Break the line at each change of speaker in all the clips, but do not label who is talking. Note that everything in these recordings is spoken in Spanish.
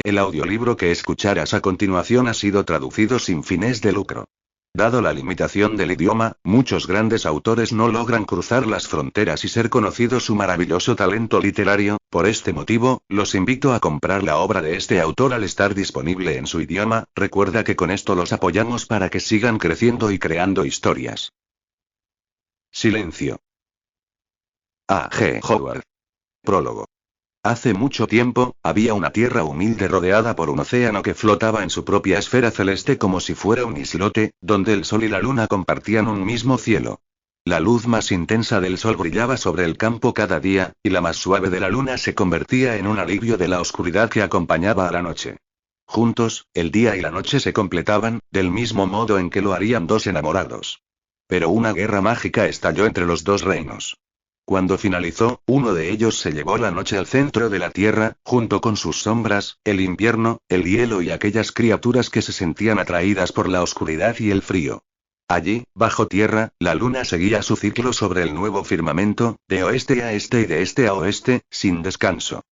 El audiolibro que escucharás a continuación ha sido traducido sin fines de lucro. Dado la limitación del idioma, muchos grandes autores no logran cruzar las fronteras y ser conocido su maravilloso talento literario. Por este motivo, los invito a comprar la obra de este autor al estar disponible en su idioma. Recuerda que con esto los apoyamos para que sigan creciendo y creando historias. Silencio. A. G. Howard. Prólogo. Hace mucho tiempo, había una tierra humilde rodeada por un océano que flotaba en su propia esfera celeste como si fuera un islote, donde el sol y la luna compartían un mismo cielo. La luz más intensa del sol brillaba sobre el campo cada día, y la más suave de la luna se convertía en un alivio de la oscuridad que acompañaba a la noche. Juntos, el día y la noche se completaban, del mismo modo en que lo harían dos enamorados. Pero una guerra mágica estalló entre los dos reinos. Cuando finalizó, uno de ellos se llevó la noche al centro de la tierra, junto con sus sombras, el invierno, el hielo y aquellas criaturas que se sentían atraídas por la oscuridad y el frío. Allí, bajo tierra, la luna seguía su ciclo sobre el nuevo firmamento, de oeste a este y de este a oeste, sin descanso.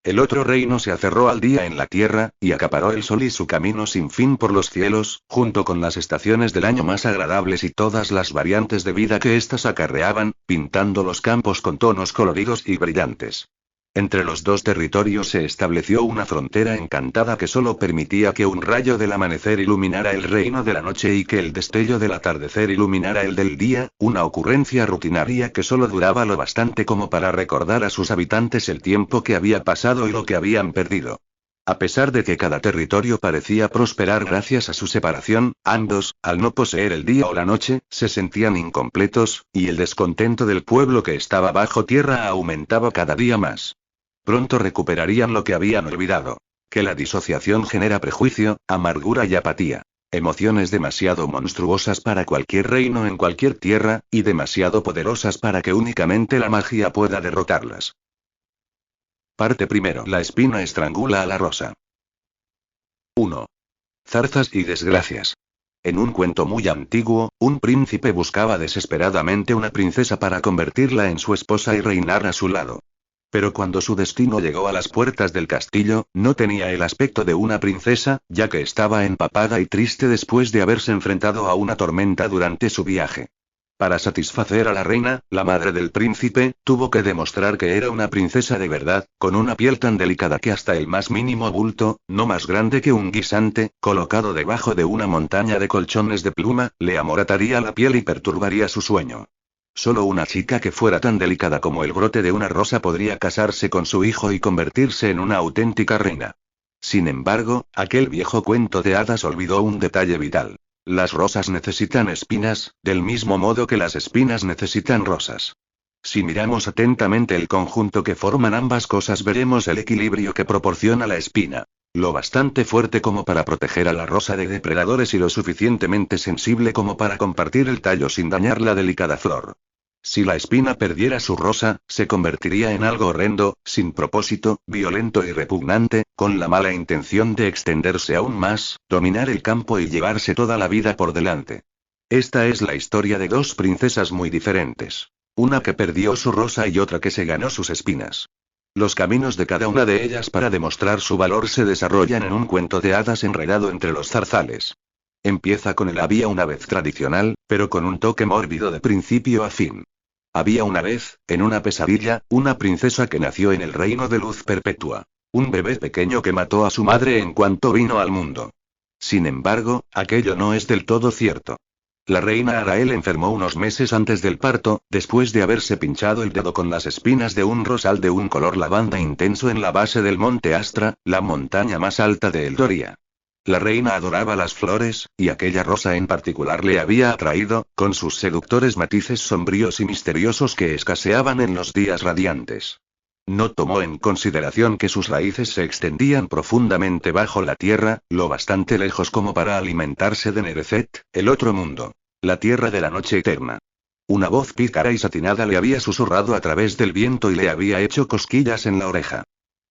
El otro reino se aferró al día en la tierra, y acaparó el sol y su camino sin fin por los cielos, junto con las estaciones del año más agradables y todas las variantes de vida que éstas acarreaban, pintando los campos con tonos coloridos y brillantes. Entre los dos territorios se estableció una frontera encantada que solo permitía que un rayo del amanecer iluminara el reino de la noche y que el destello del atardecer iluminara el del día, una ocurrencia rutinaria que solo duraba lo bastante como para recordar a sus habitantes el tiempo que había pasado y lo que habían perdido. A pesar de que cada territorio parecía prosperar gracias a su separación, ambos, al no poseer el día o la noche, se sentían incompletos, y el descontento del pueblo que estaba bajo tierra aumentaba cada día más. Pronto recuperarían lo que habían olvidado. Que la disociación genera prejuicio, amargura y apatía. Emociones demasiado monstruosas para cualquier reino en cualquier tierra, y demasiado poderosas para que únicamente la magia pueda derrotarlas. Parte primero. La espina estrangula a la rosa. 1. Zarzas y desgracias. En un cuento muy antiguo, un príncipe buscaba desesperadamente una princesa para convertirla en su esposa y reinar a su lado. Pero cuando su destino llegó a las puertas del castillo, no tenía el aspecto de una princesa, ya que estaba empapada y triste después de haberse enfrentado a una tormenta durante su viaje. Para satisfacer a la reina, la madre del príncipe, tuvo que demostrar que era una princesa de verdad, con una piel tan delicada que hasta el más mínimo bulto, no más grande que un guisante, colocado debajo de una montaña de colchones de pluma, le amorataría la piel y perturbaría su sueño. Solo una chica que fuera tan delicada como el brote de una rosa podría casarse con su hijo y convertirse en una auténtica reina. Sin embargo, aquel viejo cuento de hadas olvidó un detalle vital. Las rosas necesitan espinas, del mismo modo que las espinas necesitan rosas. Si miramos atentamente el conjunto que forman ambas cosas, veremos el equilibrio que proporciona la espina. Lo bastante fuerte como para proteger a la rosa de depredadores y lo suficientemente sensible como para compartir el tallo sin dañar la delicada flor. Si la espina perdiera su rosa, se convertiría en algo horrendo, sin propósito, violento y repugnante, con la mala intención de extenderse aún más, dominar el campo y llevarse toda la vida por delante. Esta es la historia de dos princesas muy diferentes. Una que perdió su rosa y otra que se ganó sus espinas. Los caminos de cada una de ellas para demostrar su valor se desarrollan en un cuento de hadas enredado entre los zarzales. Empieza con el había una vez tradicional, pero con un toque mórbido de principio a fin. Había una vez, en una pesadilla, una princesa que nació en el reino de luz perpetua. Un bebé pequeño que mató a su madre en cuanto vino al mundo. Sin embargo, aquello no es del todo cierto. La reina Arael enfermó unos meses antes del parto, después de haberse pinchado el dedo con las espinas de un rosal de un color lavanda intenso en la base del monte Astra, la montaña más alta de Eldoria. La reina adoraba las flores, y aquella rosa en particular le había atraído, con sus seductores matices sombríos y misteriosos que escaseaban en los días radiantes. No tomó en consideración que sus raíces se extendían profundamente bajo la tierra, lo bastante lejos como para alimentarse de Nereset, el otro mundo. La tierra de la noche eterna. Una voz pícara y satinada le había susurrado a través del viento y le había hecho cosquillas en la oreja.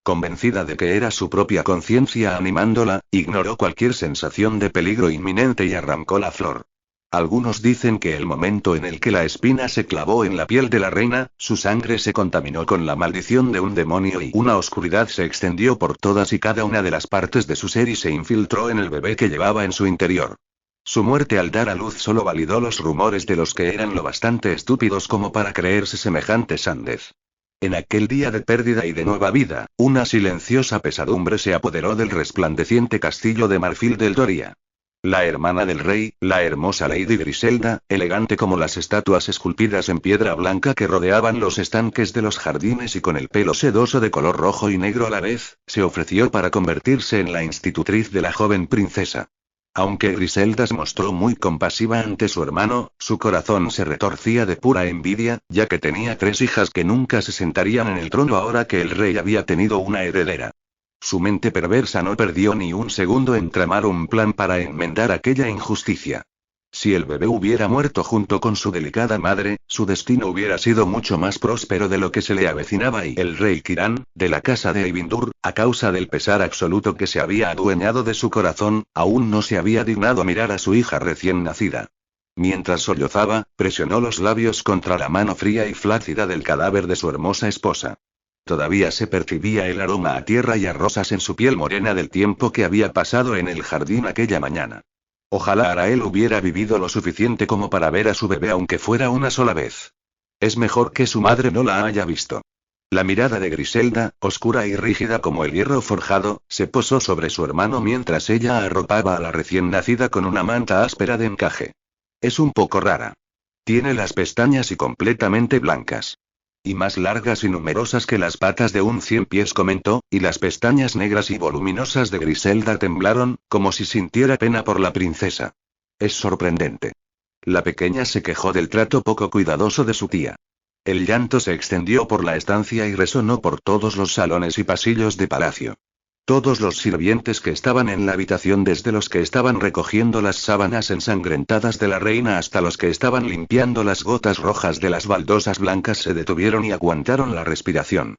Convencida de que era su propia conciencia animándola, ignoró cualquier sensación de peligro inminente y arrancó la flor. Algunos dicen que el momento en el que la espina se clavó en la piel de la reina, su sangre se contaminó con la maldición de un demonio y una oscuridad se extendió por todas y cada una de las partes de su ser y se infiltró en el bebé que llevaba en su interior. Su muerte al dar a luz solo validó los rumores de los que eran lo bastante estúpidos como para creerse semejante sandez. En aquel día de pérdida y de nueva vida, una silenciosa pesadumbre se apoderó del resplandeciente castillo de marfil del Doria. La hermana del rey, la hermosa Lady Griselda, elegante como las estatuas esculpidas en piedra blanca que rodeaban los estanques de los jardines y con el pelo sedoso de color rojo y negro a la vez, se ofreció para convertirse en la institutriz de la joven princesa. Aunque Griselda se mostró muy compasiva ante su hermano, su corazón se retorcía de pura envidia, ya que tenía 3 hijas que nunca se sentarían en el trono ahora que el rey había tenido una heredera. Su mente perversa no perdió ni un segundo en tramar un plan para enmendar aquella injusticia. Si el bebé hubiera muerto junto con su delicada madre, su destino hubiera sido mucho más próspero de lo que se le avecinaba y el rey Kiran, de la casa de Eivindur, a causa del pesar absoluto que se había adueñado de su corazón, aún no se había dignado mirar a su hija recién nacida. Mientras sollozaba, presionó los labios contra la mano fría y flácida del cadáver de su hermosa esposa. Todavía se percibía el aroma a tierra y a rosas en su piel morena del tiempo que había pasado en el jardín aquella mañana. Ojalá Arael hubiera vivido lo suficiente como para ver a su bebé aunque fuera una sola vez. Es mejor que su madre no la haya visto. La mirada de Griselda, oscura y rígida como el hierro forjado, se posó sobre su hermano mientras ella arropaba a la recién nacida con una manta áspera de encaje. Es un poco rara. Tiene las pestañas y completamente blancas. Y más largas y numerosas que las patas de un 100 pies comentó, y las pestañas negras y voluminosas de Griselda temblaron, como si sintiera pena por la princesa. Es sorprendente. La pequeña se quejó del trato poco cuidadoso de su tía. El llanto se extendió por la estancia y resonó por todos los salones y pasillos de palacio. Todos los sirvientes que estaban en la habitación, desde los que estaban recogiendo las sábanas ensangrentadas de la reina hasta los que estaban limpiando las gotas rojas de las baldosas blancas, se detuvieron y aguantaron la respiración.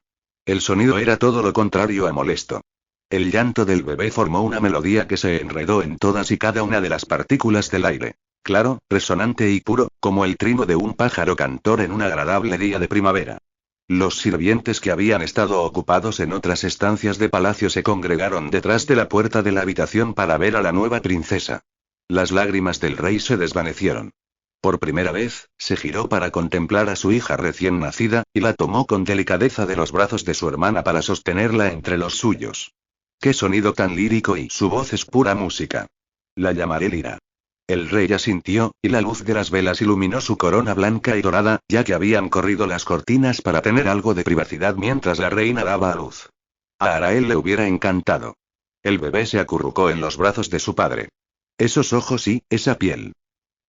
El sonido era todo lo contrario a molesto. El llanto del bebé formó una melodía que se enredó en todas y cada una de las partículas del aire. Claro, resonante y puro, como el trino de un pájaro cantor en un agradable día de primavera. Los sirvientes que habían estado ocupados en otras estancias de palacio se congregaron detrás de la puerta de la habitación para ver a la nueva princesa. Las lágrimas del rey se desvanecieron. Por primera vez, se giró para contemplar a su hija recién nacida, y la tomó con delicadeza de los brazos de su hermana para sostenerla entre los suyos. ¡Qué sonido tan lírico! Y su voz es pura música. La llamaré Lira. El rey asintió, y la luz de las velas iluminó su corona blanca y dorada, ya que habían corrido las cortinas para tener algo de privacidad mientras la reina daba a luz. A Arael le hubiera encantado. El bebé se acurrucó en los brazos de su padre. Esos ojos y esa piel.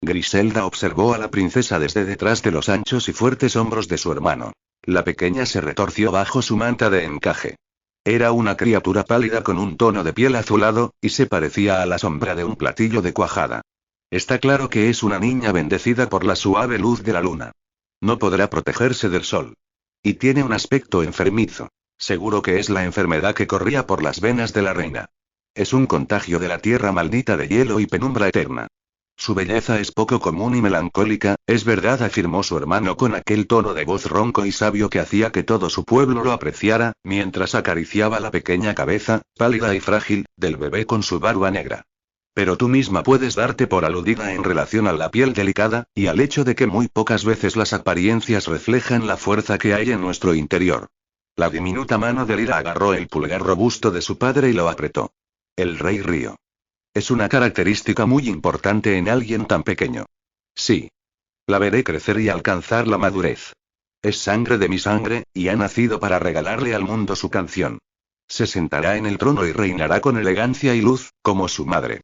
Griselda observó a la princesa desde detrás de los anchos y fuertes hombros de su hermano. La pequeña se retorció bajo su manta de encaje. Era una criatura pálida con un tono de piel azulado, y se parecía a la sombra de un platillo de cuajada. Está claro que es una niña bendecida por la suave luz de la luna. No podrá protegerse del sol. Y tiene un aspecto enfermizo. Seguro que es la enfermedad que corría por las venas de la reina. Es un contagio de la tierra maldita de hielo y penumbra eterna. Su belleza es poco común y melancólica, es verdad, afirmó su hermano con aquel tono de voz ronco y sabio que hacía que todo su pueblo lo apreciara, mientras acariciaba la pequeña cabeza, pálida y frágil, del bebé con su barba negra. Pero tú misma puedes darte por aludida en relación a la piel delicada, y al hecho de que muy pocas veces las apariencias reflejan la fuerza que hay en nuestro interior. La diminuta mano de Lira agarró el pulgar robusto de su padre y lo apretó. El rey rió. Es una característica muy importante en alguien tan pequeño. Sí. La veré crecer y alcanzar la madurez. Es sangre de mi sangre, y ha nacido para regalarle al mundo su canción. Se sentará en el trono y reinará con elegancia y luz, como su madre.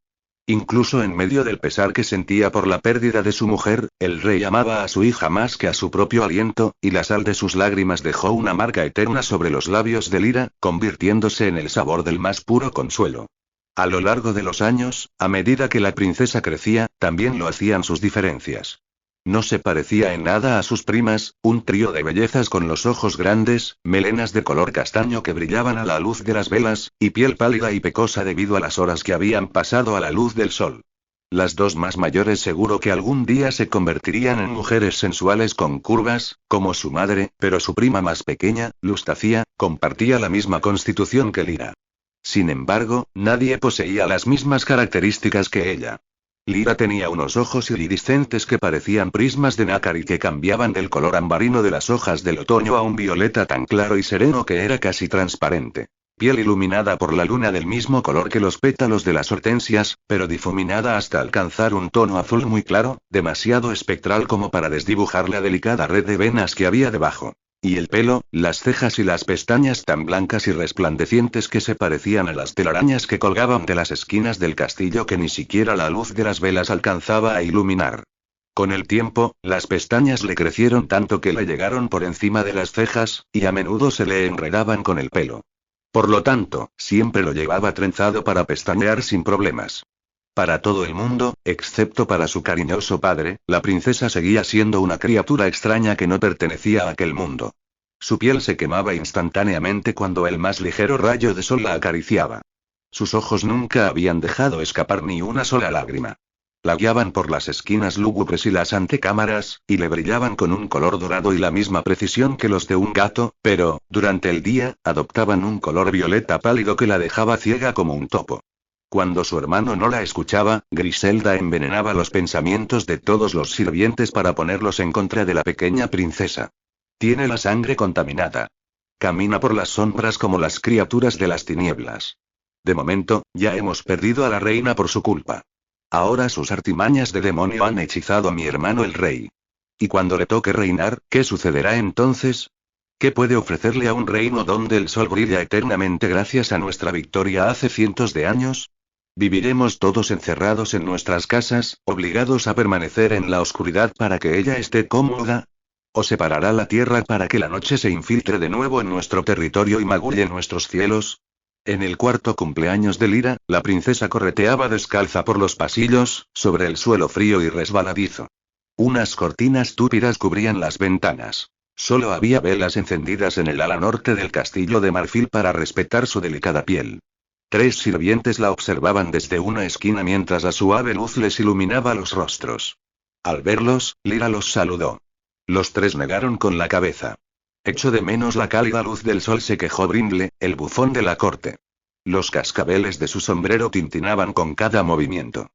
Incluso en medio del pesar que sentía por la pérdida de su mujer, el rey amaba a su hija más que a su propio aliento, y la sal de sus lágrimas dejó una marca eterna sobre los labios de Lira, convirtiéndose en el sabor del más puro consuelo. A lo largo de los años, a medida que la princesa crecía, también lo hacían sus diferencias. No se parecía en nada a sus primas, un trío de bellezas con los ojos grandes, melenas de color castaño que brillaban a la luz de las velas, y piel pálida y pecosa debido a las horas que habían pasado a la luz del sol. Las dos más mayores seguro que algún día se convertirían en mujeres sensuales con curvas, como su madre, pero su prima más pequeña, Lustacia, compartía la misma constitución que Lyra. Sin embargo, nadie poseía las mismas características que ella. Lyra tenía unos ojos iridiscentes que parecían prismas de nácar y que cambiaban del color ambarino de las hojas del otoño a un violeta tan claro y sereno que era casi transparente. Piel iluminada por la luna del mismo color que los pétalos de las hortensias, pero difuminada hasta alcanzar un tono azul muy claro, demasiado espectral como para desdibujar la delicada red de venas que había debajo. Y el pelo, las cejas y las pestañas tan blancas y resplandecientes que se parecían a las telarañas que colgaban de las esquinas del castillo que ni siquiera la luz de las velas alcanzaba a iluminar. Con el tiempo, las pestañas le crecieron tanto que le llegaron por encima de las cejas, y a menudo se le enredaban con el pelo. Por lo tanto, siempre lo llevaba trenzado para pestañear sin problemas. Para todo el mundo, excepto para su cariñoso padre, la princesa seguía siendo una criatura extraña que no pertenecía a aquel mundo. Su piel se quemaba instantáneamente cuando el más ligero rayo de sol la acariciaba. Sus ojos nunca habían dejado escapar ni una sola lágrima. La guiaban por las esquinas lúgubres y las antecámaras, y le brillaban con un color dorado y la misma precisión que los de un gato, pero, durante el día, adoptaban un color violeta pálido que la dejaba ciega como un topo. Cuando su hermano no la escuchaba, Griselda envenenaba los pensamientos de todos los sirvientes para ponerlos en contra de la pequeña princesa. Tiene la sangre contaminada. Camina por las sombras como las criaturas de las tinieblas. De momento, ya hemos perdido a la reina por su culpa. Ahora sus artimañas de demonio han hechizado a mi hermano el rey. Y cuando le toque reinar, ¿qué sucederá entonces? ¿Qué puede ofrecerle a un reino donde el sol brilla eternamente gracias a nuestra victoria hace cientos de años? ¿Viviremos todos encerrados en nuestras casas, obligados a permanecer en la oscuridad para que ella esté cómoda? ¿O se parará la tierra para que la noche se infiltre de nuevo en nuestro territorio y magulle nuestros cielos? En el cuarto cumpleaños de Lyra, la princesa correteaba descalza por los pasillos, sobre el suelo frío y resbaladizo. Unas cortinas túpidas cubrían las ventanas. Solo había velas encendidas en el ala norte del castillo de marfil para respetar su delicada piel. 3 sirvientes la observaban desde una esquina mientras la suave luz les iluminaba los rostros. Al verlos, Lyra los saludó. Los 3 negaron con la cabeza. Echo de menos la cálida luz del sol, se quejó Brindle, el bufón de la corte. Los cascabeles de su sombrero tintinaban con cada movimiento.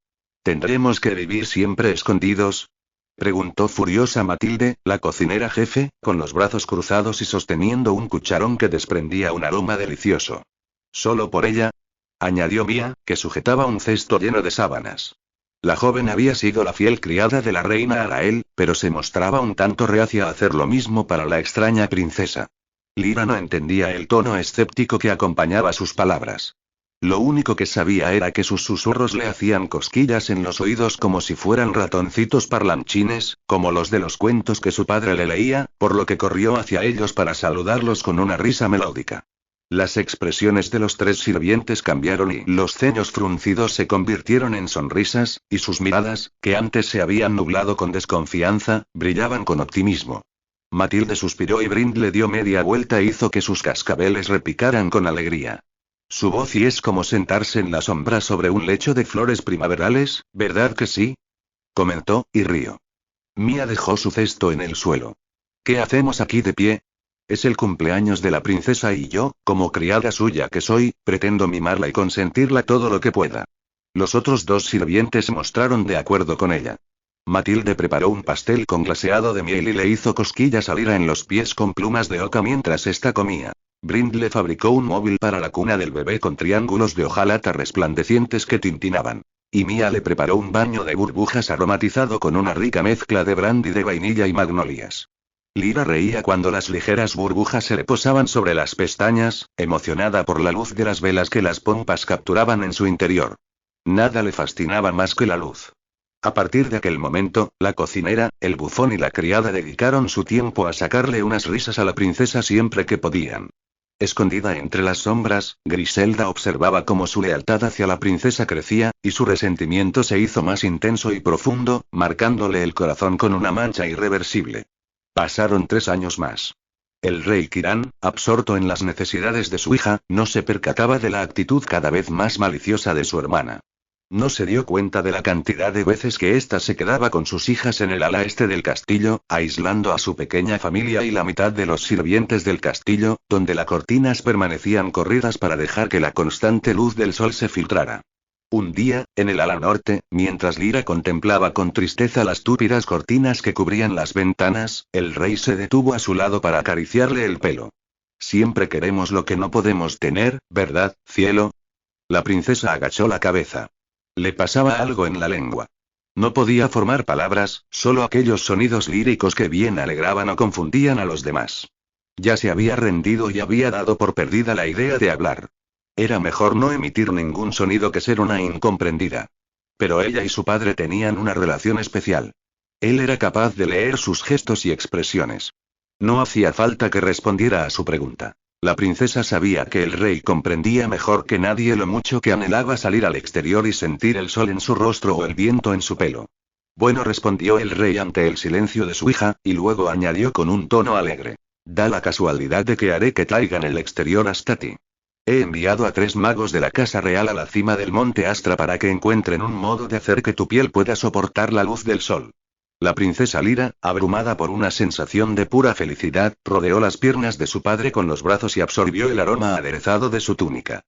¿Tendremos que vivir siempre escondidos?, preguntó furiosa Matilde, la cocinera jefe, con los brazos cruzados y sosteniendo un cucharón que desprendía un aroma delicioso. ¿Solo por ella?, añadió Mía, que sujetaba un cesto lleno de sábanas. La joven había sido la fiel criada de la reina Arael, pero se mostraba un tanto reacia a hacer lo mismo para la extraña princesa. Lyra no entendía el tono escéptico que acompañaba sus palabras. Lo único que sabía era que sus susurros le hacían cosquillas en los oídos como si fueran ratoncitos parlanchines, como los de los cuentos que su padre le leía, por lo que corrió hacia ellos para saludarlos con una risa melódica. Las expresiones de los 3 sirvientes cambiaron y los ceños fruncidos se convirtieron en sonrisas, y sus miradas, que antes se habían nublado con desconfianza, brillaban con optimismo. Matilde suspiró y Brindle dio media vuelta e hizo que sus cascabeles repicaran con alegría. Su voz y es como sentarse en la sombra sobre un lecho de flores primaverales, ¿verdad que sí?, comentó, y rió. Mía dejó su cesto en el suelo. ¿Qué hacemos aquí de pie? Es el cumpleaños de la princesa y yo, como criada suya que soy, pretendo mimarla y consentirla todo lo que pueda. Los otros 2 sirvientes mostraron de acuerdo con ella. Matilde preparó un pastel con glaseado de miel y le hizo cosquillas a Lyra en los pies con plumas de oca mientras ésta comía. Brindle fabricó un móvil para la cuna del bebé con triángulos de hojalata resplandecientes que tintinaban. Y Mía le preparó un baño de burbujas aromatizado con una rica mezcla de brandy de vainilla y magnolias. Lyra reía cuando las ligeras burbujas se le posaban sobre las pestañas, emocionada por la luz de las velas que las pompas capturaban en su interior. Nada le fascinaba más que la luz. A partir de aquel momento, la cocinera, el bufón y la criada dedicaron su tiempo a sacarle unas risas a la princesa siempre que podían. Escondida entre las sombras, Griselda observaba cómo su lealtad hacia la princesa crecía, y su resentimiento se hizo más intenso y profundo, marcándole el corazón con una mancha irreversible. Pasaron 3 años más. El rey Kirán, absorto en las necesidades de su hija, no se percataba de la actitud cada vez más maliciosa de su hermana. No se dio cuenta de la cantidad de veces que ésta se quedaba con sus hijas en el ala este del castillo, aislando a su pequeña familia y la mitad de los sirvientes del castillo, donde las cortinas permanecían corridas para dejar que la constante luz del sol se filtrara. Un día, en el ala norte, mientras Lyra contemplaba con tristeza las túpidas cortinas que cubrían las ventanas, el rey se detuvo a su lado para acariciarle el pelo. Siempre queremos lo que no podemos tener, ¿verdad, cielo? La princesa agachó la cabeza. Le pasaba algo en la lengua. No podía formar palabras, solo aquellos sonidos líricos que bien alegraban o confundían a los demás. Ya se había rendido y había dado por perdida la idea de hablar. Era mejor no emitir ningún sonido que ser una incomprendida. Pero ella y su padre tenían una relación especial. Él era capaz de leer sus gestos y expresiones. No hacía falta que respondiera a su pregunta. La princesa sabía que el rey comprendía mejor que nadie lo mucho que anhelaba salir al exterior y sentir el sol en su rostro o el viento en su pelo. Bueno, respondió el rey ante el silencio de su hija, y luego añadió con un tono alegre. Da la casualidad de que haré que traigan el exterior hasta ti. He enviado a 3 magos de la casa real a la cima del monte Astra para que encuentren un modo de hacer que tu piel pueda soportar la luz del sol. La princesa Lyra, abrumada por una sensación de pura felicidad, rodeó las piernas de su padre con los brazos y absorbió el aroma aderezado de su túnica.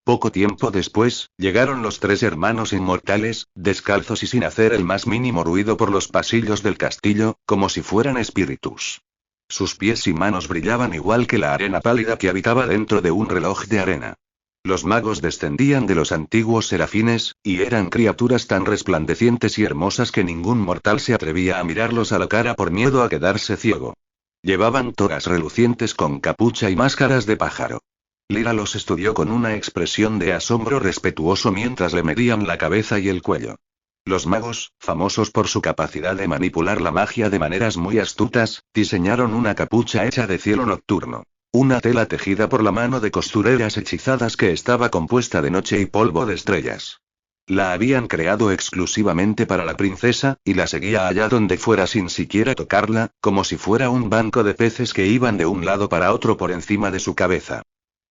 Poco tiempo después, llegaron los 3 hermanos inmortales, descalzos y sin hacer el más mínimo ruido por los pasillos del castillo, como si fueran espíritus. Sus pies y manos brillaban igual que la arena pálida que habitaba dentro de un reloj de arena. Los magos descendían de los antiguos serafines, y eran criaturas tan resplandecientes y hermosas que ningún mortal se atrevía a mirarlos a la cara por miedo a quedarse ciego. Llevaban togas relucientes con capucha y máscaras de pájaro. Lyra los estudió con una expresión de asombro respetuoso mientras le medían la cabeza y el cuello. Los magos, famosos por su capacidad de manipular la magia de maneras muy astutas, diseñaron una capucha hecha de cielo nocturno. Una tela tejida por la mano de costureras hechizadas que estaba compuesta de noche y polvo de estrellas. La habían creado exclusivamente para la princesa, y la seguía allá donde fuera sin siquiera tocarla, como si fuera un banco de peces que iban de un lado para otro por encima de su cabeza.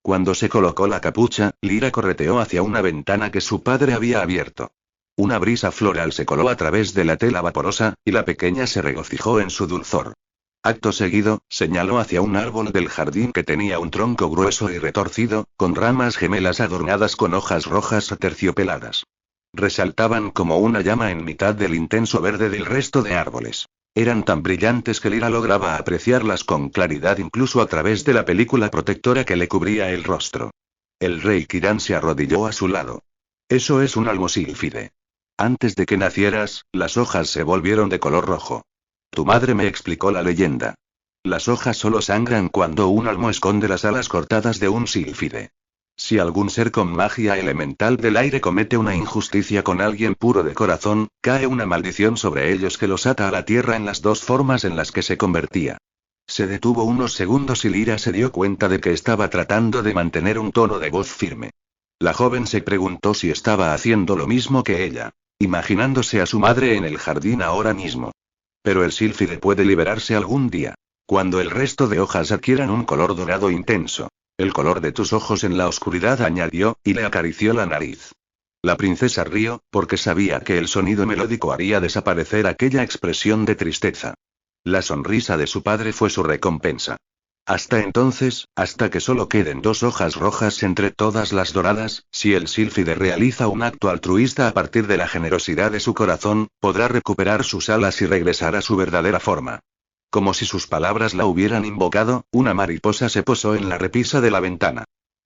Cuando se colocó la capucha, Lyra correteó hacia una ventana que su padre había abierto. Una brisa floral se coló a través de la tela vaporosa, y la pequeña se regocijó en su dulzor. Acto seguido, señaló hacia un árbol del jardín que tenía un tronco grueso y retorcido, con ramas gemelas adornadas con hojas rojas aterciopeladas. Resaltaban como una llama en mitad del intenso verde del resto de árboles. Eran tan brillantes que Lyra lograba apreciarlas con claridad incluso a través de la película protectora que le cubría el rostro. El rey Kiran se arrodilló a su lado. Eso es un almosílfide. Antes de que nacieras, las hojas se volvieron de color rojo. Tu madre me explicó la leyenda. Las hojas solo sangran cuando un almo esconde las alas cortadas de un sílfide. Si algún ser con magia elemental del aire comete una injusticia con alguien puro de corazón, cae una maldición sobre ellos que los ata a la tierra en las 2 formas en las que se convertía. Se detuvo unos segundos y Lyra se dio cuenta de que estaba tratando de mantener un tono de voz firme. La joven se preguntó si estaba haciendo lo mismo que ella, imaginándose a su madre en el jardín ahora mismo. Pero el sílfide puede liberarse algún día. Cuando el resto de hojas adquieran un color dorado intenso. El color de tus ojos en la oscuridad, añadió, y le acarició la nariz. La princesa rió, porque sabía que el sonido melódico haría desaparecer aquella expresión de tristeza. La sonrisa de su padre fue su recompensa. Hasta entonces, hasta que solo queden 2 hojas rojas entre todas las doradas, si el sílfide realiza un acto altruista a partir de la generosidad de su corazón, podrá recuperar sus alas y regresar a su verdadera forma. Como si sus palabras la hubieran invocado, una mariposa se posó en la repisa de la ventana.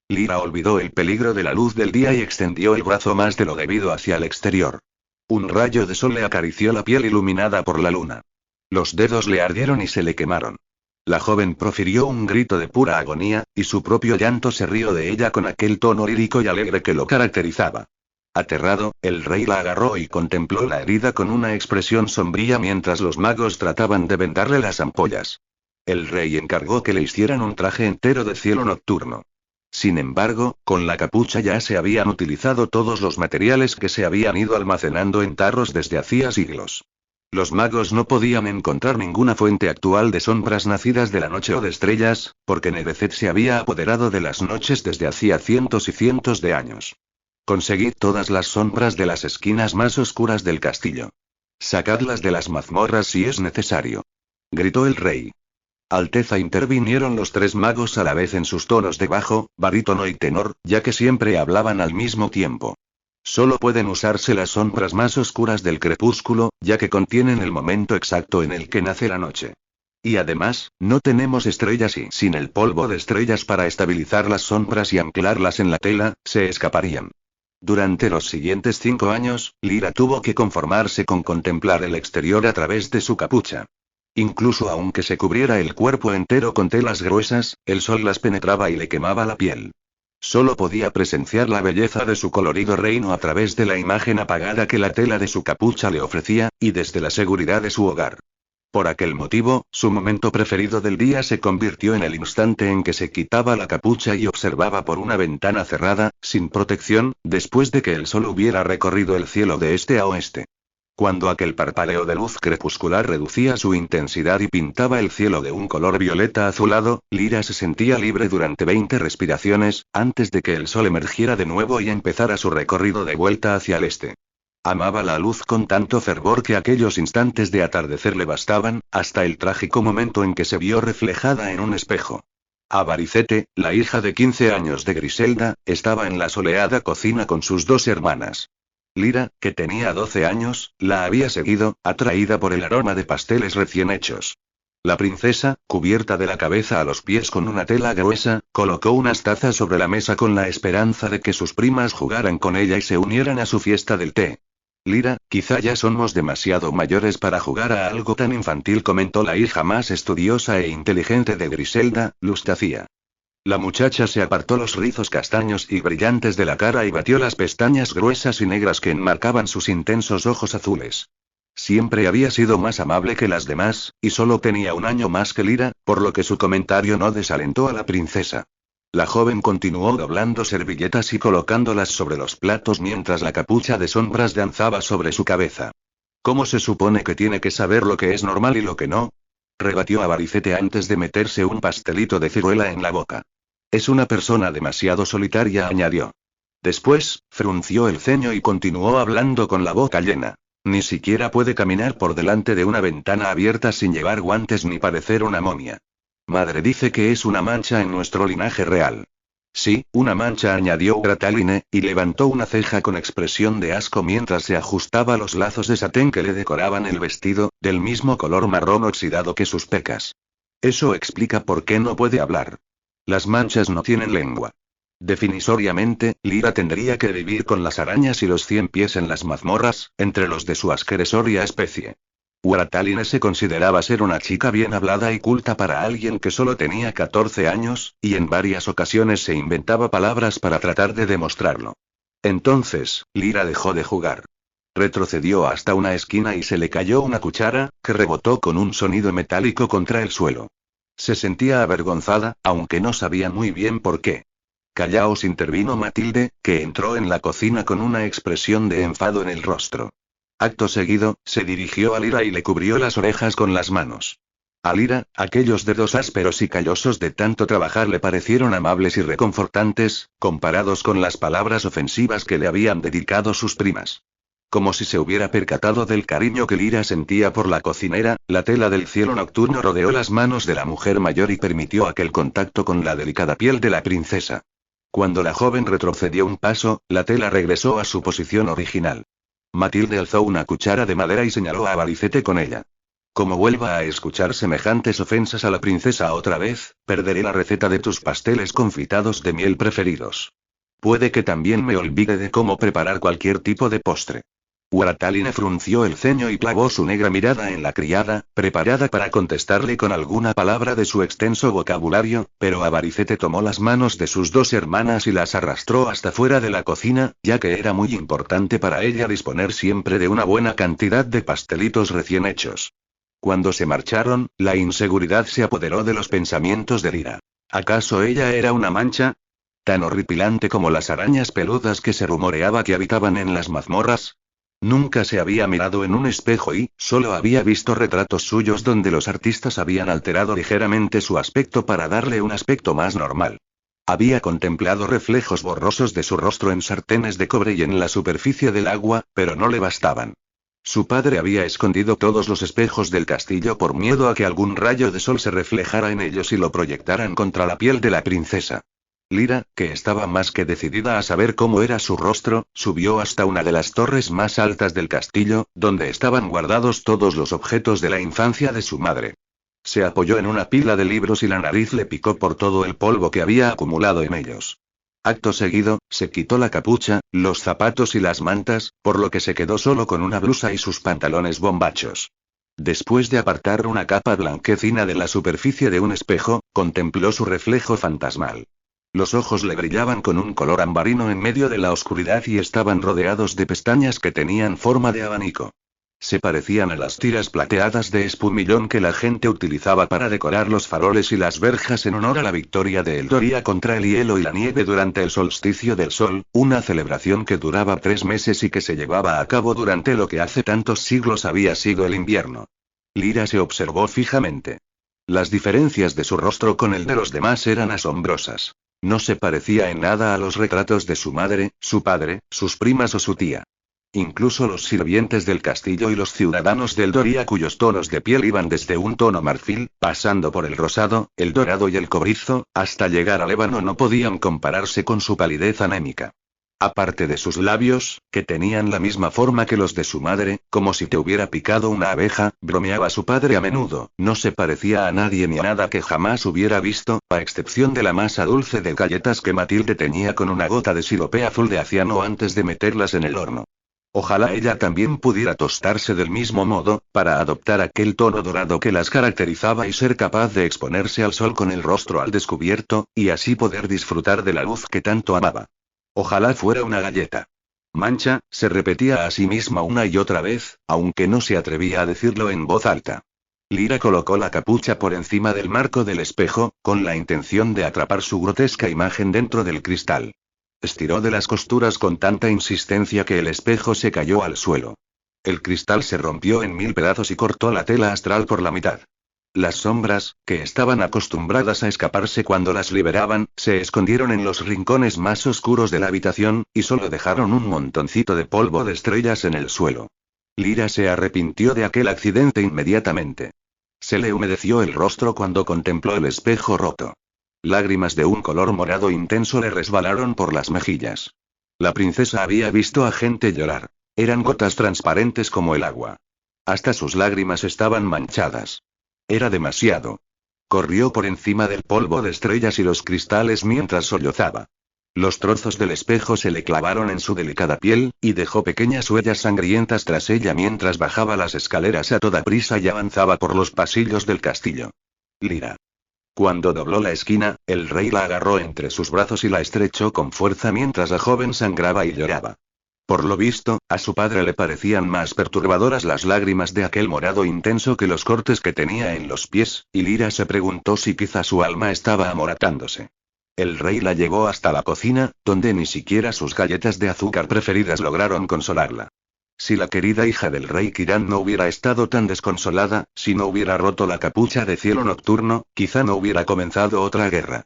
Lyra olvidó el peligro de la luz del día y extendió el brazo más de lo debido hacia el exterior. Un rayo de sol le acarició la piel iluminada por la luna. Los dedos le ardieron y se le quemaron. La joven profirió un grito de pura agonía, y su propio llanto se rió de ella con aquel tono lírico y alegre que lo caracterizaba. Aterrado, el rey la agarró y contempló la herida con una expresión sombría mientras los magos trataban de vendarle las ampollas. El rey encargó que le hicieran un traje entero de cielo nocturno. Sin embargo, con la capucha ya se habían utilizado todos los materiales que se habían ido almacenando en tarros desde hacía siglos. Los magos no podían encontrar ninguna fuente actual de sombras nacidas de la noche o de estrellas, porque Nerecet se había apoderado de las noches desde hacía cientos y cientos de años. Conseguid todas las sombras de las esquinas más oscuras del castillo. Sacadlas de las mazmorras si es necesario. Gritó el rey. Alteza, intervinieron los tres magos a la vez en sus tonos de bajo, barítono y tenor, ya que siempre hablaban al mismo tiempo. Solo pueden usarse las sombras más oscuras del crepúsculo, ya que contienen el momento exacto en el que nace la noche. Y además, no tenemos estrellas y sin el polvo de estrellas para estabilizar las sombras y anclarlas en la tela, se escaparían. Durante los siguientes 5 años, Lyra tuvo que conformarse con contemplar el exterior a través de su capucha. Incluso aunque se cubriera el cuerpo entero con telas gruesas, el sol las penetraba y le quemaba la piel. Solo podía presenciar la belleza de su colorido reino a través de la imagen apagada que la tela de su capucha le ofrecía, y desde la seguridad de su hogar. Por aquel motivo, su momento preferido del día se convirtió en el instante en que se quitaba la capucha y observaba por una ventana cerrada, sin protección, después de que el sol hubiera recorrido el cielo de este a oeste. Cuando aquel parpadeo de luz crepuscular reducía su intensidad y pintaba el cielo de un color violeta azulado, Lyra se sentía libre durante 20 respiraciones, antes de que el sol emergiera de nuevo y empezara su recorrido de vuelta hacia el este. Amaba la luz con tanto fervor que aquellos instantes de atardecer le bastaban, hasta el trágico momento en que se vio reflejada en un espejo. Avaricete, la hija de 15 años de Griselda, estaba en la soleada cocina con sus 2 hermanas. Lyra, que tenía 12 años, la había seguido, atraída por el aroma de pasteles recién hechos. La princesa, cubierta de la cabeza a los pies con una tela gruesa, colocó unas tazas sobre la mesa con la esperanza de que sus primas jugaran con ella y se unieran a su fiesta del té. Lyra, quizá ya somos demasiado mayores para jugar a algo tan infantil, comentó la hija más estudiosa e inteligente de Griselda, Lustacia. La muchacha se apartó los rizos castaños y brillantes de la cara y batió las pestañas gruesas y negras que enmarcaban sus intensos ojos azules. Siempre había sido más amable que las demás, y solo tenía 1 año más que Lyra, por lo que su comentario no desalentó a la princesa. La joven continuó doblando servilletas y colocándolas sobre los platos mientras la capucha de sombras danzaba sobre su cabeza. ¿Cómo se supone que tiene que saber lo que es normal y lo que no? Rebatió Avaricete antes de meterse un pastelito de ciruela en la boca. Es una persona demasiado solitaria, añadió. Después, frunció el ceño y continuó hablando con la boca llena. Ni siquiera puede caminar por delante de una ventana abierta sin llevar guantes ni parecer una momia. Madre dice que es una mancha en nuestro linaje real. Sí, una mancha, añadió Grataline, y levantó una ceja con expresión de asco mientras se ajustaba los lazos de satén que le decoraban el vestido, del mismo color marrón oxidado que sus pecas. Eso explica por qué no puede hablar. Las manchas no tienen lengua. Definisoriamente, Lyra tendría que vivir con las arañas y los 100 pies en las mazmorras, entre los de su asquerosa especie. Grataline se consideraba ser una chica bien hablada y culta para alguien que solo tenía 14 años, y en varias ocasiones se inventaba palabras para tratar de demostrarlo. Entonces, Lyra dejó de jugar. Retrocedió hasta una esquina y se le cayó una cuchara, que rebotó con un sonido metálico contra el suelo. Se sentía avergonzada, aunque no sabía muy bien por qué. Callaos, intervino Matilde, que entró en la cocina con una expresión de enfado en el rostro. Acto seguido, se dirigió a Lyra y le cubrió las orejas con las manos. A Lyra, aquellos dedos ásperos y callosos de tanto trabajar le parecieron amables y reconfortantes, comparados con las palabras ofensivas que le habían dedicado sus primas. Como si se hubiera percatado del cariño que Lyra sentía por la cocinera, la tela del cielo nocturno rodeó las manos de la mujer mayor y permitió aquel contacto con la delicada piel de la princesa. Cuando la joven retrocedió un paso, la tela regresó a su posición original. Matilde alzó una cuchara de madera y señaló a Avaricete con ella. Como vuelva a escuchar semejantes ofensas a la princesa otra vez, perderé la receta de tus pasteles confitados de miel preferidos. Puede que también me olvide de cómo preparar cualquier tipo de postre. Grataline frunció el ceño y clavó su negra mirada en la criada, preparada para contestarle con alguna palabra de su extenso vocabulario, pero Avaricete tomó las manos de sus 2 hermanas y las arrastró hasta fuera de la cocina, ya que era muy importante para ella disponer siempre de una buena cantidad de pastelitos recién hechos. Cuando se marcharon, la inseguridad se apoderó de los pensamientos de Lyra. ¿Acaso ella era una mancha? ¿Tan horripilante como las arañas peludas que se rumoreaba que habitaban en las mazmorras? Nunca se había mirado en un espejo y, solo había visto retratos suyos donde los artistas habían alterado ligeramente su aspecto para darle un aspecto más normal. Había contemplado reflejos borrosos de su rostro en sartenes de cobre y en la superficie del agua, pero no le bastaban. Su padre había escondido todos los espejos del castillo por miedo a que algún rayo de sol se reflejara en ellos y lo proyectaran contra la piel de la princesa. Lyra, que estaba más que decidida a saber cómo era su rostro, subió hasta una de las torres más altas del castillo, donde estaban guardados todos los objetos de la infancia de su madre. Se apoyó en una pila de libros y la nariz le picó por todo el polvo que había acumulado en ellos. Acto seguido, se quitó la capucha, los zapatos y las mantas, por lo que se quedó solo con una blusa y sus pantalones bombachos. Después de apartar una capa blanquecina de la superficie de un espejo, contempló su reflejo fantasmal. Los ojos le brillaban con un color ambarino en medio de la oscuridad y estaban rodeados de pestañas que tenían forma de abanico. Se parecían a las tiras plateadas de espumillón que la gente utilizaba para decorar los faroles y las verjas en honor a la victoria de Eldoria contra el hielo y la nieve durante el solsticio del sol, una celebración que duraba 3 meses y que se llevaba a cabo durante lo que hace tantos siglos había sido el invierno. Lyra se observó fijamente. Las diferencias de su rostro con el de los demás eran asombrosas. No se parecía en nada a los retratos de su madre, su padre, sus primas o su tía. Incluso los sirvientes del castillo y los ciudadanos del Doria cuyos tonos de piel iban desde un tono marfil, pasando por el rosado, el dorado y el cobrizo, hasta llegar al ébano no podían compararse con su palidez anémica. Aparte de sus labios, que tenían la misma forma que los de su madre, como si te hubiera picado una abeja, bromeaba su padre a menudo, no se parecía a nadie ni a nada que jamás hubiera visto, a excepción de la masa dulce de galletas que Matilde teñía con una gota de sirope azul de aciano antes de meterlas en el horno. Ojalá ella también pudiera tostarse del mismo modo, para adoptar aquel tono dorado que las caracterizaba y ser capaz de exponerse al sol con el rostro al descubierto, y así poder disfrutar de la luz que tanto amaba. Ojalá fuera una galleta. Mancha, se repetía a sí misma una y otra vez, aunque no se atrevía a decirlo en voz alta. Lyra colocó la capucha por encima del marco del espejo, con la intención de atrapar su grotesca imagen dentro del cristal. Estiró de las costuras con tanta insistencia que el espejo se cayó al suelo. El cristal se rompió en 1000 pedazos y cortó la tela astral por la mitad. Las sombras, que estaban acostumbradas a escaparse cuando las liberaban, se escondieron en los rincones más oscuros de la habitación, y solo dejaron un montoncito de polvo de estrellas en el suelo. Lyra se arrepintió de aquel accidente inmediatamente. Se le humedeció el rostro cuando contempló el espejo roto. Lágrimas de un color morado intenso le resbalaron por las mejillas. La princesa había visto a gente llorar. Eran gotas transparentes como el agua. Hasta sus lágrimas estaban manchadas. Era demasiado. Corrió por encima del polvo de estrellas y los cristales mientras sollozaba. Los trozos del espejo se le clavaron en su delicada piel, y dejó pequeñas huellas sangrientas tras ella mientras bajaba las escaleras a toda prisa y avanzaba por los pasillos del castillo. Lyra. Cuando dobló la esquina, el rey la agarró entre sus brazos y la estrechó con fuerza mientras la joven sangraba y lloraba. Por lo visto, a su padre le parecían más perturbadoras las lágrimas de aquel morado intenso que los cortes que tenía en los pies, y Lyra se preguntó si quizá su alma estaba amoratándose. El rey la llevó hasta la cocina, donde ni siquiera sus galletas de azúcar preferidas lograron consolarla. Si la querida hija del rey Kiran no hubiera estado tan desconsolada, si no hubiera roto la capucha de cielo nocturno, quizá no hubiera comenzado otra guerra.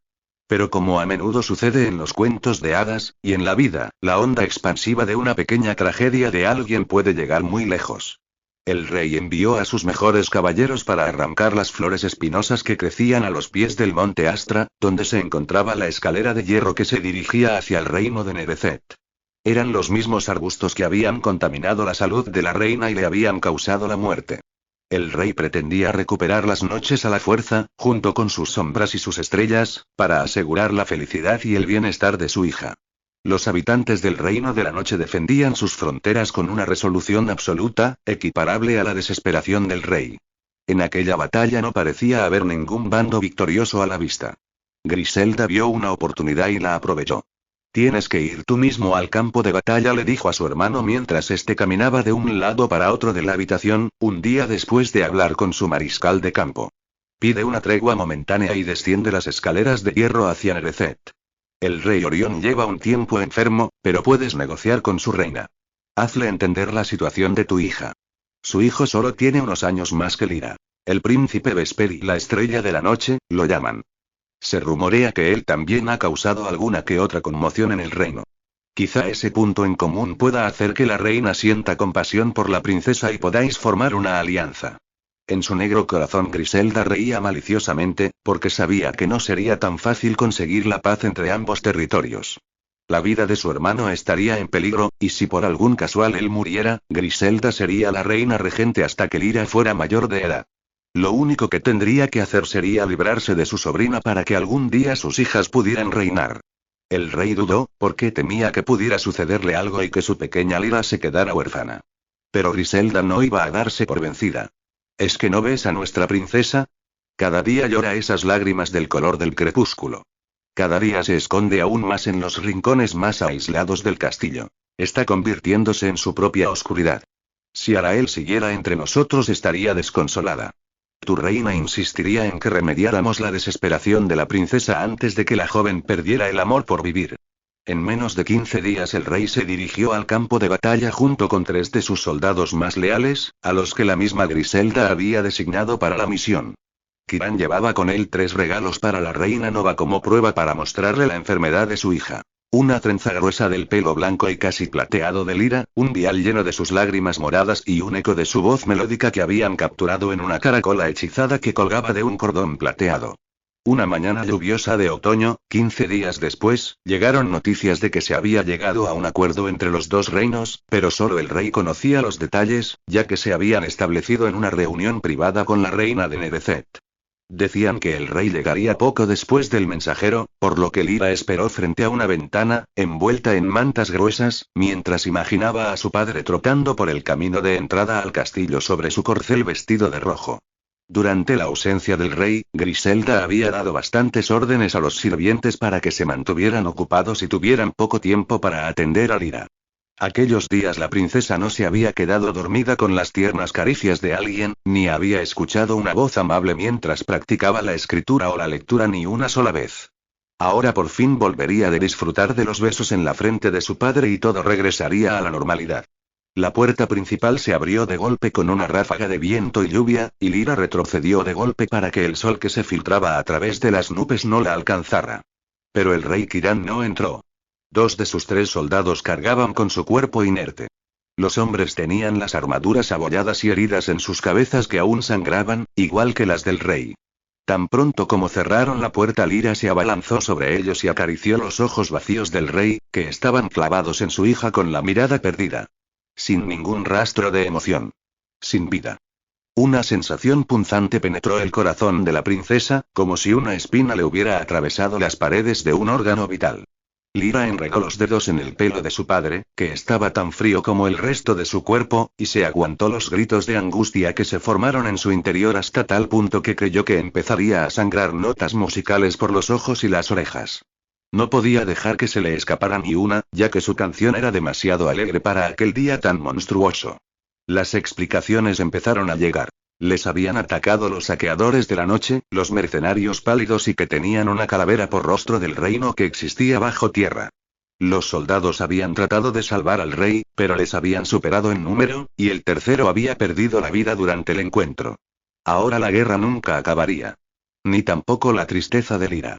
Pero como a menudo sucede en los cuentos de hadas, y en la vida, la onda expansiva de una pequeña tragedia de alguien puede llegar muy lejos. El rey envió a sus mejores caballeros para arrancar las flores espinosas que crecían a los pies del monte Astra, donde se encontraba la escalera de hierro que se dirigía hacia el reino de Nereseth. Eran los mismos arbustos que habían contaminado la salud de la reina y le habían causado la muerte. El rey pretendía recuperar las noches a la fuerza, junto con sus sombras y sus estrellas, para asegurar la felicidad y el bienestar de su hija. Los habitantes del reino de la noche defendían sus fronteras con una resolución absoluta, equiparable a la desesperación del rey. En aquella batalla no parecía haber ningún bando victorioso a la vista. Griselda vio una oportunidad y la aprovechó. Tienes que ir tú mismo al campo de batalla, le dijo a su hermano mientras este caminaba de un lado para otro de la habitación, un día después de hablar con su mariscal de campo. Pide una tregua momentánea y desciende las escaleras de hierro hacia Nereseth. El rey Orión lleva un tiempo enfermo, pero puedes negociar con su reina. Hazle entender la situación de tu hija. Su hijo solo tiene unos años más que Lyra. El príncipe Vesper y la estrella de la noche, lo llaman. Se rumorea que él también ha causado alguna que otra conmoción en el reino. Quizá ese punto en común pueda hacer que la reina sienta compasión por la princesa y podáis formar una alianza. En su negro corazón Griselda reía maliciosamente, porque sabía que no sería tan fácil conseguir la paz entre ambos territorios. La vida de su hermano estaría en peligro, y si por algún casual él muriera, Griselda sería la reina regente hasta que Lyra fuera mayor de edad. Lo único que tendría que hacer sería librarse de su sobrina para que algún día sus hijas pudieran reinar. El rey dudó, porque temía que pudiera sucederle algo y que su pequeña Lyra se quedara huérfana. Pero Griselda no iba a darse por vencida. ¿Es que no ves a nuestra princesa? Cada día llora esas lágrimas del color del crepúsculo. Cada día se esconde aún más en los rincones más aislados del castillo. Está convirtiéndose en su propia oscuridad. Si Arael siguiera entre nosotros estaría desconsolada. Tu reina insistiría en que remediáramos la desesperación de la princesa antes de que la joven perdiera el amor por vivir. En menos de 15 días el rey se dirigió al campo de batalla junto con 3 de sus soldados más leales, a los que la misma Griselda había designado para la misión. Kiran llevaba con él 3 regalos para la reina Nova como prueba para mostrarle la enfermedad de su hija. Una trenza gruesa del pelo blanco y casi plateado de Lyra, un vial lleno de sus lágrimas moradas y un eco de su voz melódica que habían capturado en una caracola hechizada que colgaba de un cordón plateado. Una mañana lluviosa de otoño, 15 días después, llegaron noticias de que se había llegado a un acuerdo entre los dos reinos, pero solo el rey conocía los detalles, ya que se habían establecido en una reunión privada con la reina de Nevezet. Decían que el rey llegaría poco después del mensajero, por lo que Lyra esperó frente a una ventana, envuelta en mantas gruesas, mientras imaginaba a su padre trotando por el camino de entrada al castillo sobre su corcel vestido de rojo. Durante la ausencia del rey, Griselda había dado bastantes órdenes a los sirvientes para que se mantuvieran ocupados y tuvieran poco tiempo para atender a Lyra. Aquellos días la princesa no se había quedado dormida con las tiernas caricias de alguien, ni había escuchado una voz amable mientras practicaba la escritura o la lectura ni una sola vez. Ahora por fin volvería a disfrutar de los besos en la frente de su padre y todo regresaría a la normalidad. La puerta principal se abrió de golpe con una ráfaga de viento y lluvia, y Lyra retrocedió de golpe para que el sol que se filtraba a través de las nubes no la alcanzara. Pero el rey Kiran no entró. 2 de sus 3 soldados cargaban con su cuerpo inerte. Los hombres tenían las armaduras abolladas y heridas en sus cabezas que aún sangraban, igual que las del rey. Tan pronto como cerraron la puerta, Lyra se abalanzó sobre ellos y acarició los ojos vacíos del rey, que estaban clavados en su hija con la mirada perdida. Sin ningún rastro de emoción. Sin vida. Una sensación punzante penetró el corazón de la princesa, como si una espina le hubiera atravesado las paredes de un órgano vital. Lyra enredó los dedos en el pelo de su padre, que estaba tan frío como el resto de su cuerpo, y se aguantó los gritos de angustia que se formaron en su interior hasta tal punto que creyó que empezaría a sangrar notas musicales por los ojos y las orejas. No podía dejar que se le escapara ni una, ya que su canción era demasiado alegre para aquel día tan monstruoso. Las explicaciones empezaron a llegar. Les habían atacado los saqueadores de la noche, los mercenarios pálidos y que tenían una calavera por rostro del reino que existía bajo tierra. Los soldados habían tratado de salvar al rey, pero les habían superado en número, y el tercero había perdido la vida durante el encuentro. Ahora la guerra nunca acabaría. Ni tampoco la tristeza de Lyra.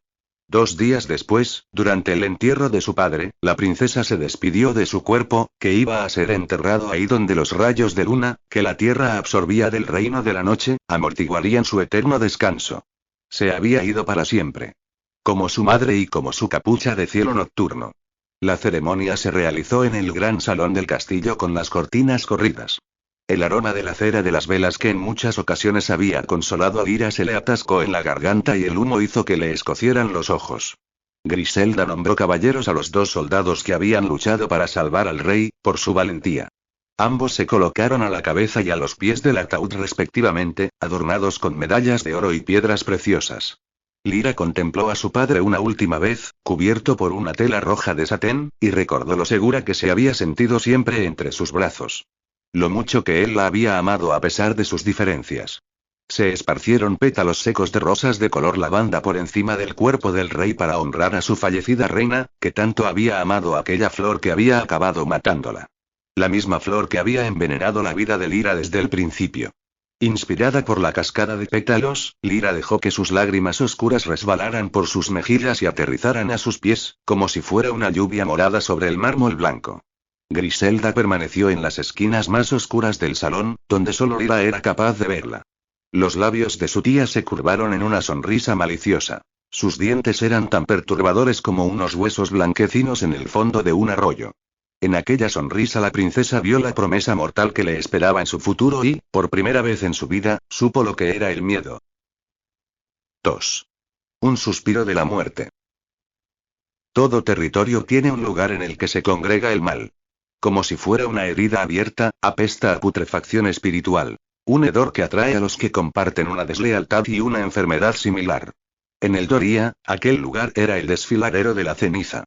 2 días después, durante el entierro de su padre, la princesa se despidió de su cuerpo, que iba a ser enterrado ahí donde los rayos de luna, que la tierra absorbía del reino de la noche, amortiguarían su eterno descanso. Se había ido para siempre. Como su madre y como su capucha de cielo nocturno. La ceremonia se realizó en el gran salón del castillo con las cortinas corridas. El aroma de la cera de las velas que en muchas ocasiones había consolado a Lyra se le atascó en la garganta y el humo hizo que le escocieran los ojos. Griselda nombró caballeros a los 2 soldados que habían luchado para salvar al rey, por su valentía. Ambos se colocaron a la cabeza y a los pies del ataúd respectivamente, adornados con medallas de oro y piedras preciosas. Lyra contempló a su padre una última vez, cubierto por una tela roja de satén, y recordó lo segura que se había sentido siempre entre sus brazos. Lo mucho que él la había amado a pesar de sus diferencias. Se esparcieron pétalos secos de rosas de color lavanda por encima del cuerpo del rey para honrar a su fallecida reina, que tanto había amado aquella flor que había acabado matándola. La misma flor que había envenenado la vida de Lyra desde el principio. Inspirada por la cascada de pétalos, Lyra dejó que sus lágrimas oscuras resbalaran por sus mejillas y aterrizaran a sus pies, como si fuera una lluvia morada sobre el mármol blanco. Griselda permaneció en las esquinas más oscuras del salón, donde solo Lyra era capaz de verla. Los labios de su tía se curvaron en una sonrisa maliciosa. Sus dientes eran tan perturbadores como unos huesos blanquecinos en el fondo de un arroyo. En aquella sonrisa la princesa vio la promesa mortal que le esperaba en su futuro y, por primera vez en su vida, supo lo que era el miedo. 2. Un suspiro de la muerte. Todo territorio tiene un lugar en el que se congrega el mal. Como si fuera una herida abierta, apesta a putrefacción espiritual. Un hedor que atrae a los que comparten una deslealtad y una enfermedad similar. En el Doria, aquel lugar era el desfiladero de la ceniza.